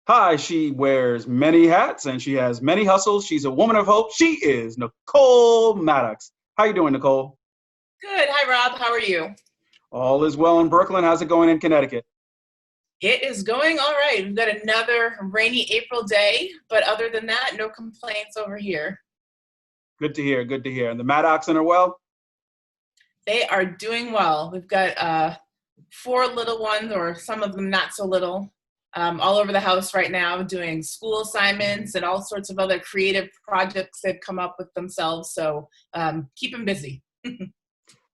Hi, she wears many hats and she has many hustles. She's a woman of hope. She is Nicole Maddox. How you doing, Nicole? Good. Hi, Rob. How are you? All is well in Brooklyn. How's it going in Connecticut? It is going all right. We've got another rainy April day, but other than that, no complaints over here. Good to hear. Good to hear. And the Maddoxen are well? They are doing well. We've got four little ones, or some of them not so little, all over the house right now, doing school assignments and all sorts of other creative projects they've come up with themselves. So keep them busy.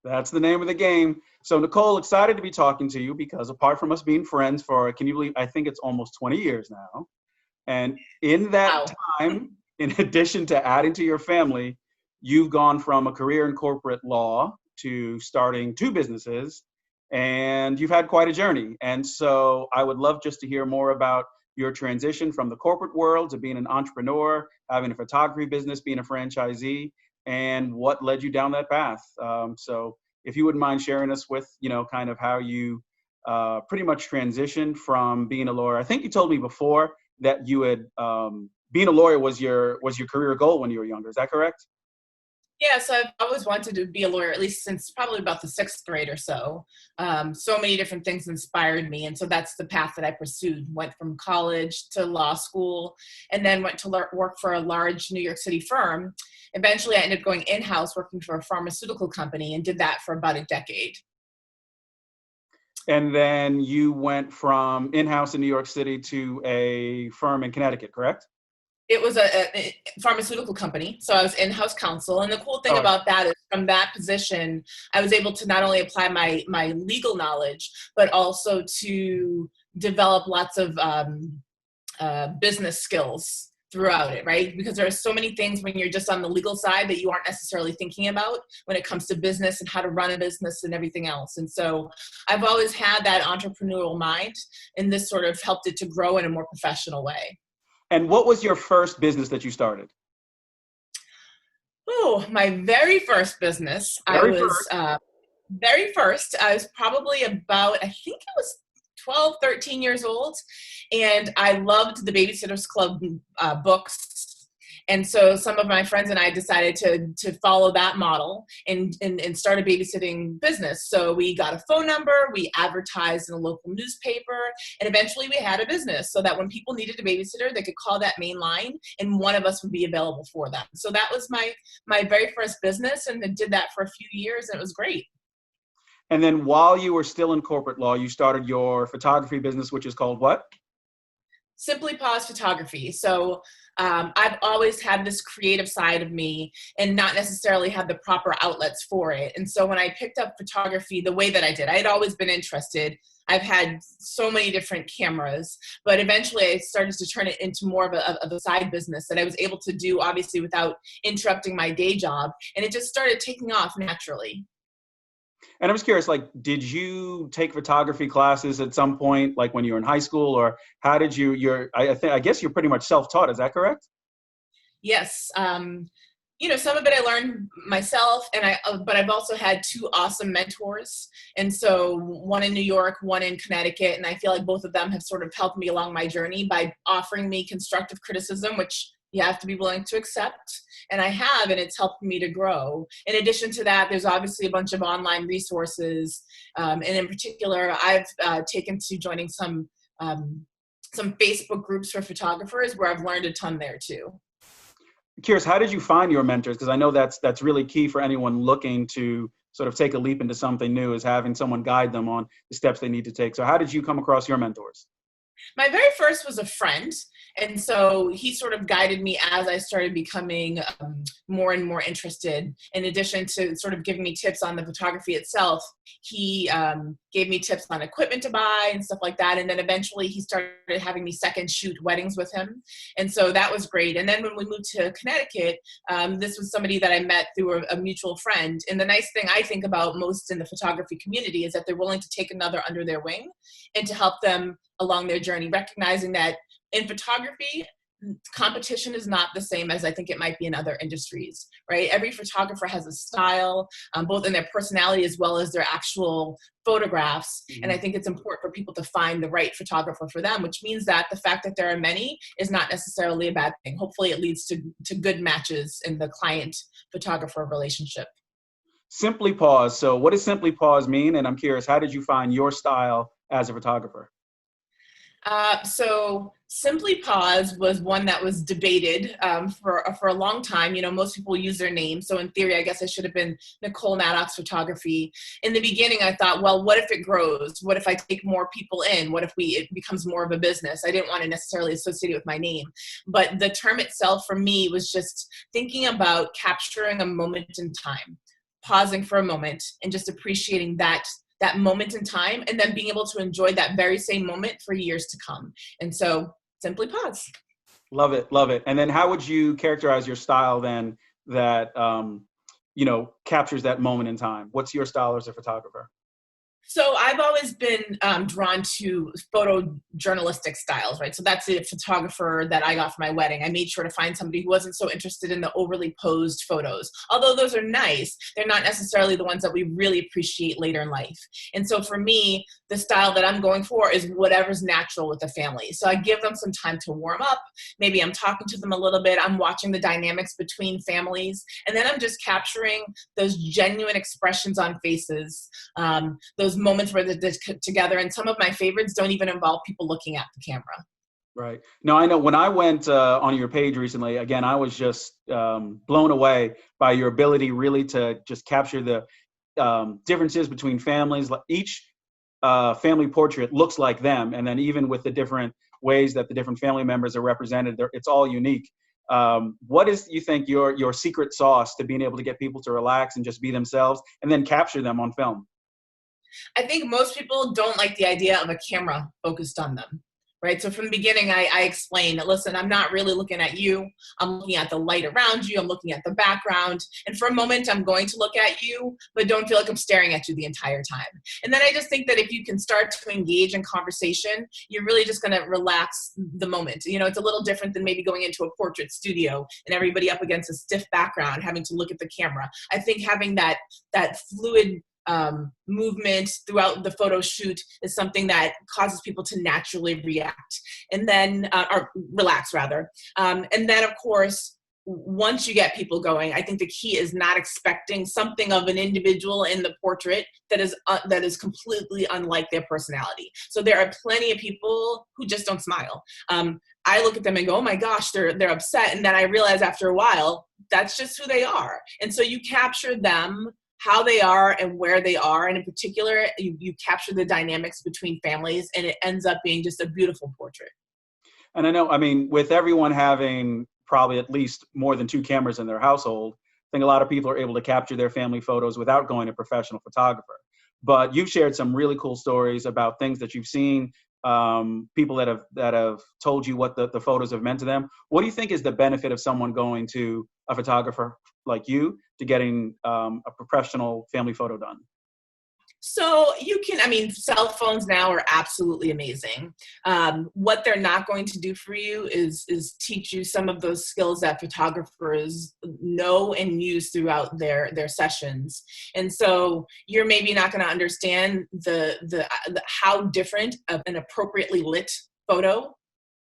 That's the name of the game. So, Nicole, excited to be talking to you because apart from us being friends for, can you believe, I think it's almost 20 years now. And in that Wow. time, in addition to adding to your family, you've gone from a career in corporate law to starting two businesses, and you've had quite a journey. And so I would love just to hear more about your transition from the corporate world to being an entrepreneur, having a photography business, being a franchisee, and what led you down that path. So if you wouldn't mind sharing us with, kind of how you pretty much transitioned from being a lawyer. I think you told me before that you had being a lawyer was your career goal when you were younger. Is that correct? Yeah, so I've always wanted to be a lawyer, at least since probably about the sixth grade or so. So many different things inspired me, and so that's the path that I pursued. Went from college to law school, and then went to work for a large New York City firm. Eventually, I ended up going in-house working for a pharmaceutical company and did that for about a decade. And then you went from in-house in New York City to a firm in Connecticut, correct? It was a pharmaceutical company, so I was in-house counsel. And the cool thing Oh, about that is, from that position, I was able to not only apply my legal knowledge, but also to develop lots of business skills throughout it, right? Because there are so many things when you're just on the legal side that you aren't necessarily thinking about when it comes to business and how to run a business and everything else. And so I've always had that entrepreneurial mind, and this sort of helped it to grow in a more professional way. and what was your first business that you started? Oh, my very first business, I Very was first. very first, I was probably about, I think it was 12, 13 years old. And I loved the Babysitters Club books. And so some of my friends and I decided to follow that model and start a babysitting business. So we got a phone number, we advertised in a local newspaper, and eventually we had a business so that when people needed a babysitter, they could call that main line and one of us would be available for them. So that was my very first business, and I did that for a few years, and it was great. And then while you were still in corporate law, you started your photography business, which is called what? Simply Pause Photography. So I've always had this creative side of me and not necessarily had the proper outlets for it. And so when I picked up photography the way that I did, I had always been interested. I've had so many different cameras, but eventually I started to turn it into more of a side business that I was able to do, obviously, without interrupting my day job. And it just started taking off naturally. And I'm just curious, like, did you take photography classes at some point, like when you were in high school, or how did I guess you're pretty much self-taught, is that correct? Yes. Some of it I learned myself, but I've also had two awesome mentors. And so one in New York, one in Connecticut. And I feel like both of them have sort of helped me along my journey by offering me constructive criticism, which you have to be willing to accept. And I have, and it's helped me to grow. In addition to that, there's obviously a bunch of online resources. And in particular, I've taken to joining some Facebook groups for photographers where I've learned a ton there too. Curious, how did you find your mentors? Because I know that's really key for anyone looking to sort of take a leap into something new, is having someone guide them on the steps they need to take. So how did you come across your mentors? My very first was a friend. And so he sort of guided me as I started becoming more and more interested. In addition to sort of giving me tips on the photography itself, he gave me tips on equipment to buy and stuff like that. And then eventually he started having me second shoot weddings with him. And so that was great. And then when we moved to Connecticut, this was somebody that I met through a mutual friend. And the nice thing I think about most in the photography community is that they're willing to take another under their wing and to help them along their journey, recognizing that in photography, competition is not the same as I think it might be in other industries, right? Every photographer has a style, both in their personality as well as their actual photographs. And I think it's important for people to find the right photographer for them, which means that the fact that there are many is not necessarily a bad thing. Hopefully it leads to good matches in the client photographer relationship. Simply Pause. So what does Simply Pause mean? And I'm curious, how did you find your style as a photographer? So Simply Pause was one that was debated for a long time. You know, most people use their name. So in theory, I guess I should have been Nicole Maddox Photography. In the beginning, I thought, well, what if it grows? What if I take more people in? What if it becomes more of a business? I didn't want to necessarily associate it with my name. But the term itself for me was just thinking about capturing a moment in time, pausing for a moment and just appreciating that moment in time, and then being able to enjoy that very same moment for years to come. And so Simply Pause. Love it, love it. And then how would you characterize your style then that, captures that moment in time? What's your style as a photographer? So I've always been drawn to photojournalistic styles, right? So that's the photographer that I got for my wedding. I made sure to find somebody who wasn't so interested in the overly posed photos. Although those are nice, they're not necessarily the ones that we really appreciate later in life. And so for me, the style that I'm going for is whatever's natural with the family. So I give them some time to warm up. Maybe I'm talking to them a little bit. I'm watching the dynamics between families. And then I'm just capturing those genuine expressions on faces, those moments where they're together. And some of my favorites don't even involve people looking at the camera. Right. No, I know when I went on your page recently, again, I was just blown away by your ability really to just capture the differences between families. Like each family portrait looks like them. And then even with the different ways that the different family members are represented, it's all unique. What is, you think, your secret sauce to being able to get people to relax and just be themselves and then capture them on film? I think most people don't like the idea of a camera focused on them, right? So from the beginning, I explained, listen, I'm not really looking at you. I'm looking at the light around you. I'm looking at the background. And for a moment, I'm going to look at you, but don't feel like I'm staring at you the entire time. And then I just think that if you can start to engage in conversation, you're really just going to relax the moment. You know, it's a little different than maybe going into a portrait studio and everybody up against a stiff background, having to look at the camera. I think having that fluid movement throughout the photo shoot is something that causes people to naturally react and then or relax rather. And then of course, once you get people going, I think the key is not expecting something of an individual in the portrait that is completely unlike their personality. So there are plenty of people who just don't smile. I look at them and go, oh my gosh, they're upset. And then I realize after a while, that's just who they are. And so you capture them, how they are and where they are. And in particular, you capture the dynamics between families, and it ends up being just a beautiful portrait. And I know, I mean, with everyone having probably at least more than two cameras in their household, I think a lot of people are able to capture their family photos without going to a professional photographer. But you've shared some really cool stories about things that you've seen, people that have told you what the photos have meant to them. What do you think is the benefit of someone going to a photographer like you to getting a professional family photo done? So you can, I mean, cell phones now are absolutely amazing. What they're not going to do for you is teach you some of those skills that photographers know and use throughout their sessions. And so you're maybe not going to understand the how different an appropriately lit photo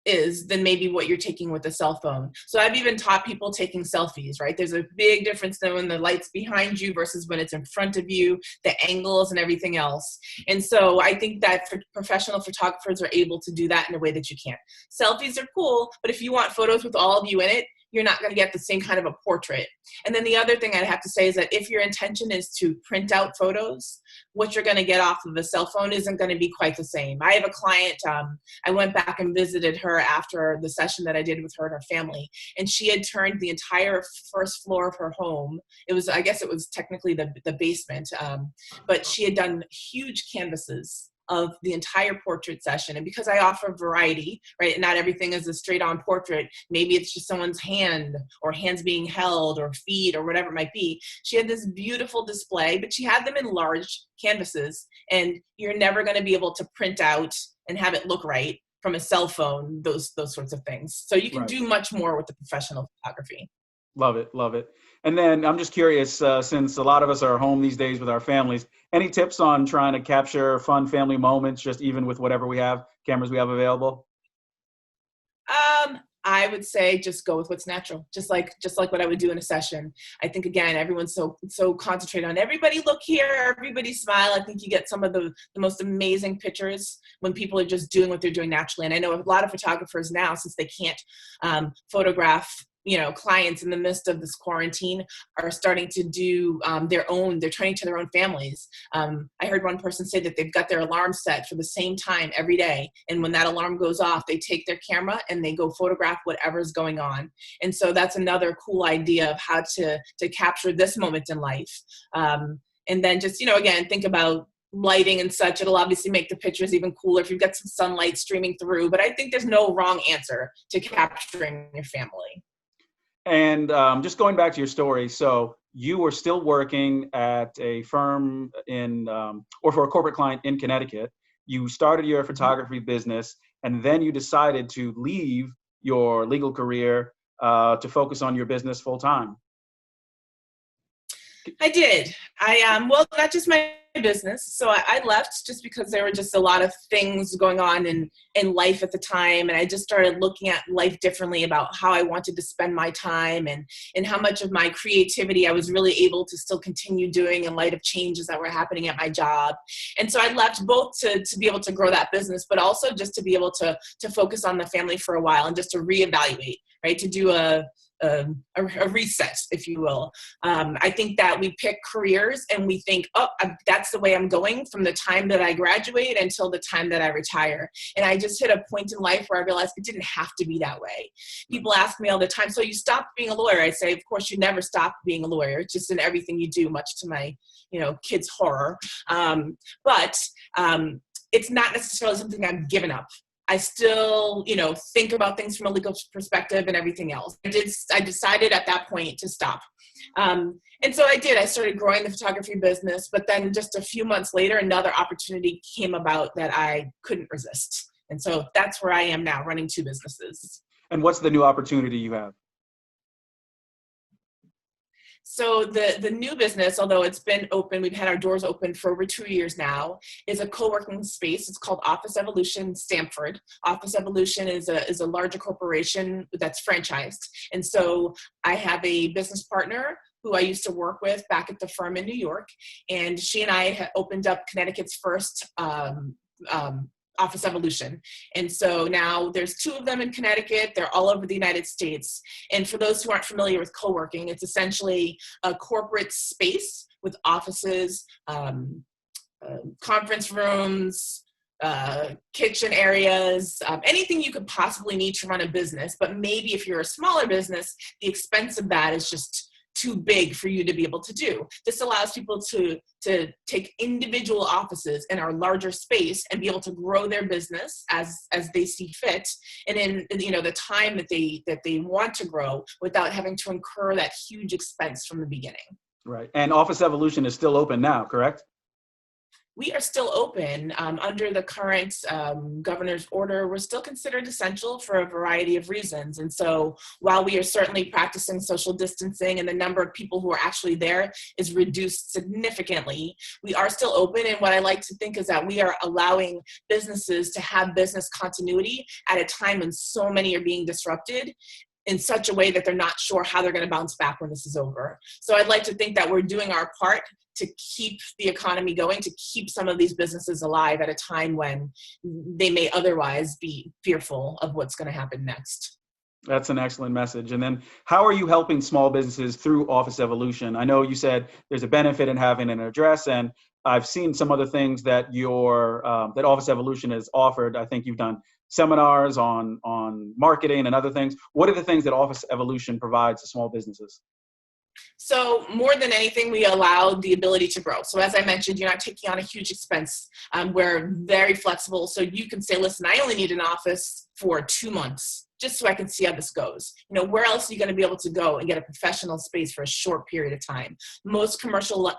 is than maybe what you're taking with a cell phone. So I've even taught people taking selfies, right? There's a big difference then when the light's behind you versus when it's in front of you, the angles and everything else. And so I think that professional photographers are able to do that in a way that you can't. Selfies are cool, but if you want photos with all of you in it, you're not going to get the same kind of a portrait. And then the other thing I'd have to say is that if your intention is to print out photos, what you're going to get off of a cell phone isn't going to be quite the same. I have a client, I went back and visited her after the session that I did with her and her family, and she had turned the entire first floor of her home. It was, I guess it was technically the basement, but she had done huge canvases of the entire portrait session. And because I offer variety, right, not everything is a straight on portrait, maybe it's just someone's hand or hands being held or feet or whatever it might be. She had this beautiful display, but she had them in large canvases, and you're never going to be able to print out and have it look right from a cell phone, those sorts of things. So you can Right. do much more with the professional photography. Love it. Love it. And then I'm just curious, since a lot of us are home these days with our families, any tips on trying to capture fun family moments, just even with whatever we have, cameras we have available? I would say just go with what's natural, just like what I would do in a session. I think again, everyone's so concentrated on everybody look here, everybody smile. I think you get some of the most amazing pictures when people are just doing what they're doing naturally. And I know a lot of photographers now, since they can't photograph clients in the midst of this quarantine, are starting to do they're turning to their own families. I heard one person say that they've got their alarm set for the same time every day, and when that alarm goes off, they take their camera and they go photograph whatever's going on. And so that's another cool idea of how to capture this moment in life. And then just again, think about lighting and such. It'll obviously make the pictures even cooler if you've got some sunlight streaming through, but I think there's no wrong answer to capturing your family. And just going back to your story, so you were still working at a firm or for a corporate client in Connecticut. You started your photography business, and then you decided to leave your legal career to focus on your business full time. I did. Well, not just my business. So I left just because there were just a lot of things going on in life at the time. And I just started looking at life differently, about how I wanted to spend my time and how much of my creativity I was really able to still continue doing in light of changes that were happening at my job. And so I left both to be able to grow that business, but also just to be able to focus on the family for a while and just to reevaluate, right? To do a reset, if you will. I think that we pick careers and we think, oh, that's the way I'm going from the time that I graduate until the time that I retire. And I just hit a point in life where I realized it didn't have to be that way. People ask me all the time, so you stopped being a lawyer? I say, of course, you never stop being a lawyer. It's just in everything you do, much to my kids' horror. But it's not necessarily something I've given up. I still, think about things from a legal perspective and everything else. I decided at that point to stop. And so I did. I started growing the photography business, but then just a few months later, another opportunity came about that I couldn't resist. And so that's where I am now, running two businesses. And what's the new opportunity you have? So the new business, although it's been open, we've had our doors open for over 2 years now, is a co-working space. It's called Office Evolution Stamford. Office Evolution is a larger corporation that's franchised. And so I have a business partner who I used to work with back at the firm in New York. And she and I had opened up Connecticut's first Office Evolution. And so now there's two of them in Connecticut. They're all over the United States. And for those who aren't familiar with co-working, it's essentially a corporate space with offices, conference rooms, kitchen areas, anything you could possibly need to run a business. But maybe if you're a smaller business, the expense of that is just too big for you to be able to do. This allows people to take individual offices in our larger space and be able to grow their business as they see fit, and in the time that they want to grow, without having to incur that huge expense from the beginning. Right. And Office Evolution is still open now, correct? We are still open under the current governor's order. We're still considered essential for a variety of reasons. And so while we are certainly practicing social distancing and the number of people who are actually there is reduced significantly, we are still open. And what I like to think is that we are allowing businesses to have business continuity at a time when so many are being disrupted in such a way that they're not sure how they're going to bounce back when this is over. So I'd like to think that we're doing our part to keep the economy going, to keep some of these businesses alive at a time when they may otherwise be fearful of what's going to happen next. That's an excellent message. And then how are you helping small businesses through Office Evolution? I know you said there's a benefit in having an address, and I've seen some other things that that Office Evolution has offered. I think you've done seminars on marketing and other things. What are the things that Office Evolution provides to small businesses? So more than anything, we allow the ability to grow. So as I mentioned, you're not taking on a huge expense. We're very flexible. So you can say, listen, I only need an office for 2 months, just so I can see how this goes. Where else are you going to be able to go and get a professional space for a short period of time? Most commercial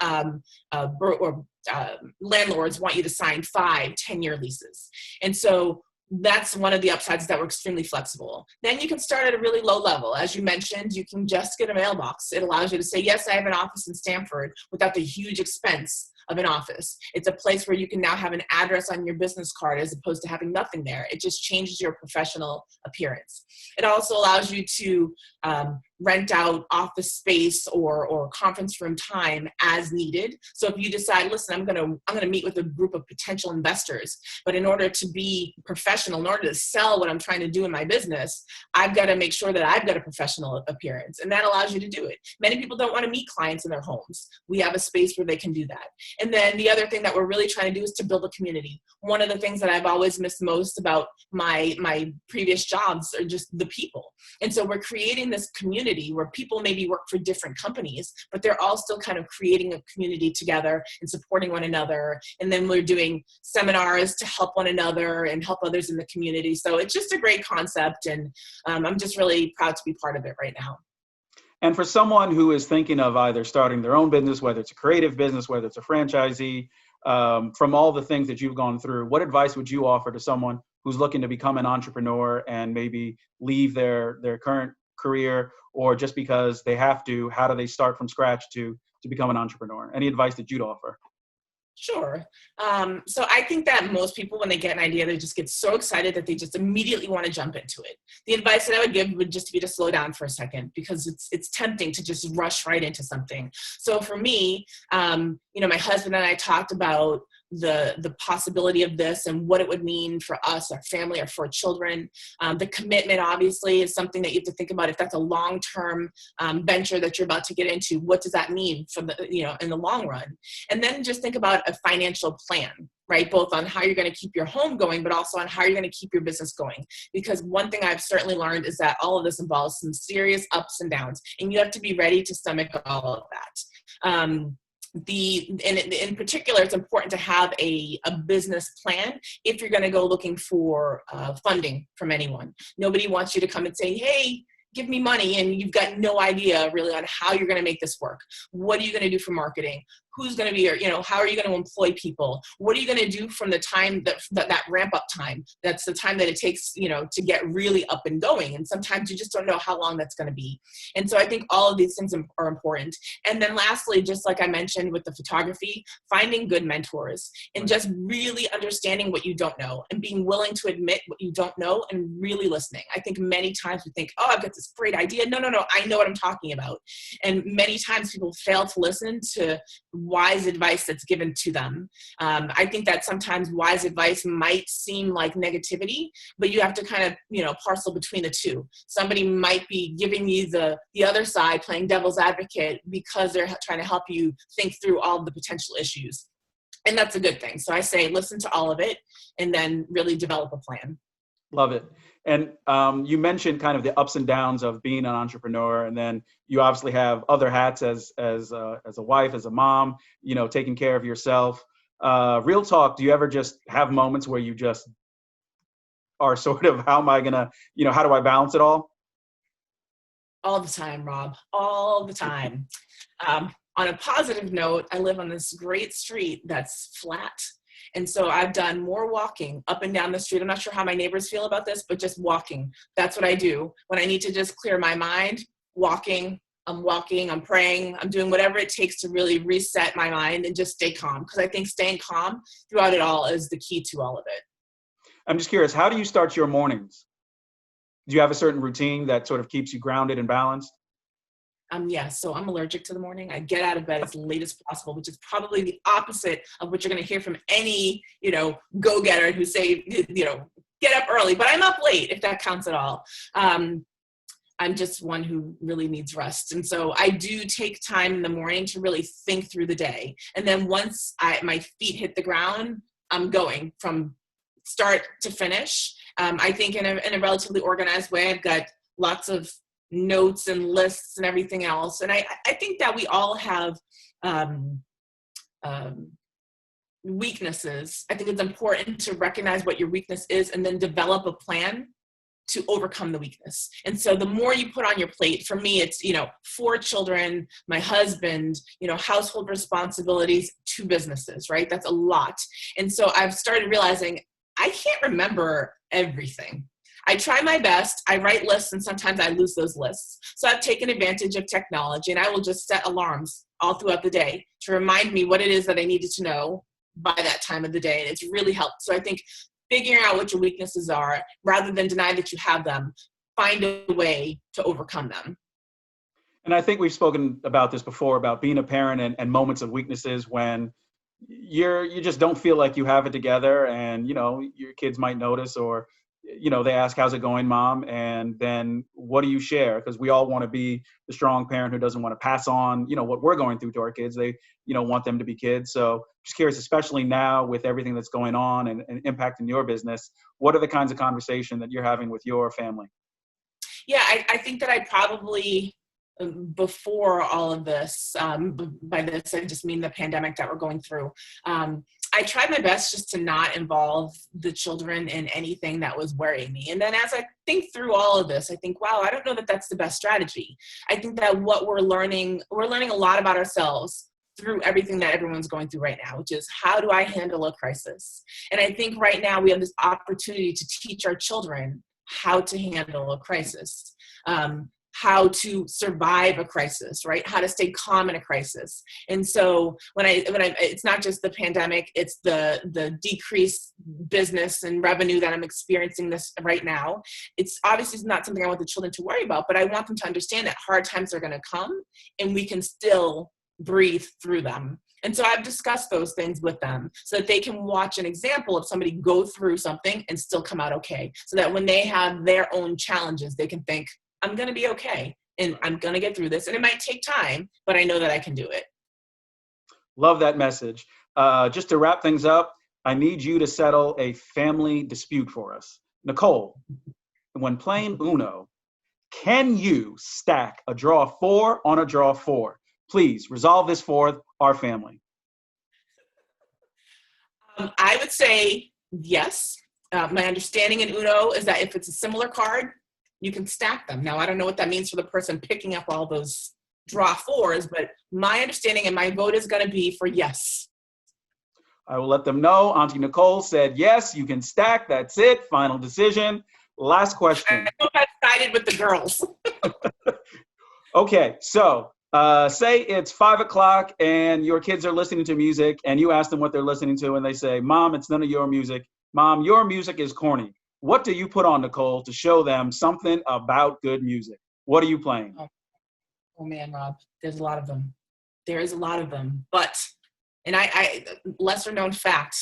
landlords want you to sign 5-10-year leases. And so that's one of the upsides, that we're extremely flexible. Then you can start at a really low level. As you mentioned, you can just get a mailbox. It allows you to say, yes, I have an office in Stamford, without the huge expense of an office. It's a place where you can now have an address on your business card as opposed to having nothing there. It just changes your professional appearance. It also allows you to rent out office space or conference room time as needed. So if you decide, listen, I'm gonna meet with a group of potential investors, but in order to be professional, in order to sell what I'm trying to do in my business, I've got to make sure that I've got a professional appearance, and that allows you to do it. Many people don't want to meet clients in their homes. We have a space where they can do that. And then the other thing that we're really trying to do is to build a community. One of the things that I've always missed most about my previous jobs are just the people. And so we're creating this community where people maybe work for different companies, but they're all still kind of creating a community together and supporting one another. And then we're doing seminars to help one another and help others in the community. So it's just a great concept, and I'm just really proud to be part of it right now. And for someone who is thinking of either starting their own business, whether it's a creative business, whether it's a franchisee, from all the things that you've gone through, what advice would you offer to someone who's looking to become an entrepreneur and maybe leave their current career, or just because they have to, how do they start from scratch to become an entrepreneur? Any advice that you'd offer? Sure. So I think that most people, when they get an idea, they just get so excited that they just immediately want to jump into it. The advice that I would give would just be to slow down for a second, because it's tempting to just rush right into something. So for me, my husband and I talked about the possibility of this and what it would mean for us, our family, or for children. The commitment obviously is something that you have to think about. If that's a long-term venture that you're about to get into, what does that mean for in the long run? And then just think about a financial plan, right? Both on how you're going to keep your home going, but also on how you're going to keep your business going. Because one thing I've certainly learned is that all of this involves some serious ups and downs, and you have to be ready to stomach all of that. In particular, it's important to have a business plan if you're going to go looking for funding from anyone. Nobody wants you to come and say, hey, give me money, and you've got no idea really on how you're going to make this work. What are you going to do for marketing? Who's going to be, how are you going to employ people? What are you going to do from the time that ramp up time? That's the time that it takes, to get really up and going. And sometimes you just don't know how long that's going to be. And so I think all of these things are important. And then lastly, just like I mentioned with the photography, finding good mentors and just really understanding what you don't know and being willing to admit what you don't know and really listening. I think many times we think, oh, I've got this great idea. No, I know what I'm talking about. And many times people fail to listen to wise advice that's given to them. I think that sometimes wise advice might seem like negativity, but you have to kind of, parcel between the two. Somebody might be giving you the other side, playing devil's advocate, because they're trying to help you think through all of the potential issues. And that's a good thing. So I say, listen to all of it and then really develop a plan. Love it. And you mentioned kind of the ups and downs of being an entrepreneur, and then you obviously have other hats as a wife, as a mom, taking care of yourself. Real talk, do you ever just have moments where you just are sort of, how am I gonna, how do I balance it all? All the time, Rob, all the time. On a positive note, I live on this great street that's flat. And so I've done more walking up and down the street. I'm not sure how my neighbors feel about this, but just walking. That's what I do. When I need to just clear my mind, walking, I'm praying, I'm doing whatever it takes to really reset my mind and just stay calm. Because I think staying calm throughout it all is the key to all of it. I'm just curious, how do you start your mornings? Do you have a certain routine that sort of keeps you grounded and balanced? So I'm allergic to the morning. I get out of bed as late as possible, which is probably the opposite of what you're going to hear from any, go-getter who say, get up early, but I'm up late, if that counts at all. I'm just one who really needs rest. And so I do take time in the morning to really think through the day. And then once my feet hit the ground, I'm going from start to finish. I think in a relatively organized way. I've got lots of notes and lists and everything else. And I think that we all have weaknesses. I think it's important to recognize what your weakness is and then develop a plan to overcome the weakness. And so the more you put on your plate, for me, it's, 4 children, my husband, household responsibilities, 2 businesses, right? That's a lot. And so I've started realizing I can't remember everything. I try my best. I write lists, and sometimes I lose those lists. So I've taken advantage of technology, and I will just set alarms all throughout the day to remind me what it is that I needed to know by that time of the day. And it's really helped. So I think figuring out what your weaknesses are, rather than deny that you have them, find a way to overcome them. And I think we've spoken about this before, about being a parent and moments of weaknesses when you just don't feel like you have it together, and your kids might notice, or they ask, how's it going, mom? And then what do you share? Because we all want to be the strong parent who doesn't want to pass on what we're going through to our kids. They want them to be kids. So just curious, especially now with everything that's going on and impacting your business, what are the kinds of conversation that you're having with your family? Yeah, I think that I probably, before all of this, by this I just mean the pandemic that we're going through, I tried my best just to not involve the children in anything that was worrying me. And then as I think through all of this, I think, wow, I don't know that that's the best strategy. I think that what we're learning a lot about ourselves through everything that everyone's going through right now, which is, how do I handle a crisis? And I think right now we have this opportunity to teach our children how to handle a crisis, how to survive a crisis, right? How to stay calm in a crisis. And so when I, it's not just the pandemic, it's the decreased business and revenue that I'm experiencing this right now. It's obviously not something I want the children to worry about, but I want them to understand that hard times are going to come and we can still breathe through them. And so I've discussed those things with them so that they can watch an example of somebody go through something and still come out okay. So that when they have their own challenges, they can think, I'm going to be okay and I'm going to get through this. And it might take time, but I know that I can do it. Love that message. Just to wrap things up, I need you to settle a family dispute for us. Nicole, when playing Uno, can you stack a draw 4 on a draw 4? Please resolve this for our family. I would say yes. My understanding in Uno is that if it's a similar card, you can stack them. Now, I don't know what that means for the person picking up all those draw 4s, but my understanding and my vote is going to be for yes. I will let them know. Auntie Nicole said yes, you can stack. That's it. Final decision. Last question. I hope I sided with the girls. Okay, so say it's 5 o'clock and your kids are listening to music and you ask them what they're listening to and they say, Mom, it's none of your music. Mom, your music is corny. What do you put on, Nicole, to show them something about good music? What are you playing? Oh man, Rob, there's a lot of them. There is a lot of them. But, and I lesser known fact,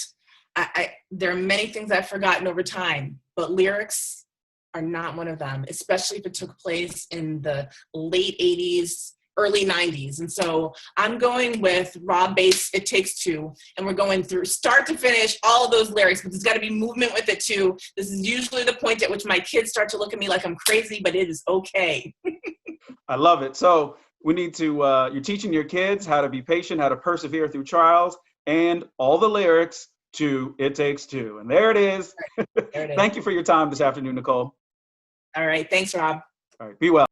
there are many things I've forgotten over time, but lyrics are not one of them, especially if it took place in the late 80s, early 90s. And so I'm going with Rob Bass, It Takes Two, and we're going through start to finish all of those lyrics, but there's got to be movement with it too. This is usually the point at which my kids start to look at me like I'm crazy, but it is okay. I love it. So we need to, you're teaching your kids how to be patient, how to persevere through trials, and all the lyrics to It Takes Two. And there it is. There it is. Thank you for your time this afternoon, Nicole. All right. Thanks, Rob. All right. Be well.